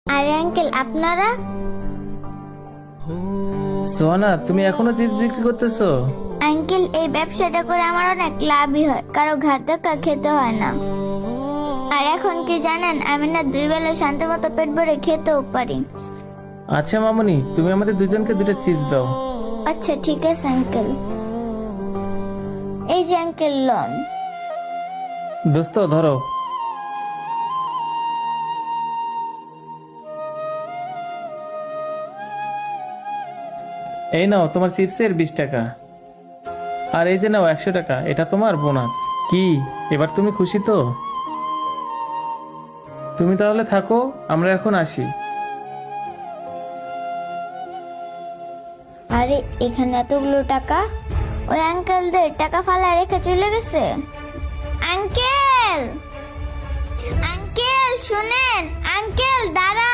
আরে আঙ্কেল, আপনারা? সোহানা, তুমি এখনো চিপস বিক্রি করতেছো? আঙ্কেল, এই ব্যবসাটা করে আমার অনেক লাভই হয়, কারো ঘাট ধাক্কা খেতে হয় না। আর এখন কি জানেন, আমি না 2 বেলা শান্তি মতো পেট ভরে খেতেও পারি। আচ্ছা মামনি, তুমি আমাদের দুজনকে 2টা চিপস দাও। আচ্ছা ঠিক আছে আঙ্কেল। এই যে আঙ্কেল লন। দোস্ত ধরো। এই নাও তোমার চিপসের 20 টাকা। আর এই যে নাও 100 টাকা, এটা তোমার বোনাস। কি এবার তুমি খুশি তো? তুমি তাহলে থাকো, আমরা এখন আসি। আরে এখানে এতগুলো টাকা, ওই আঙ্কেলদের টাকা ফালা রেখে চলে গেছে। আঙ্কেল, আঙ্কেল শুনেন, আঙ্কেল দাঁড়ান।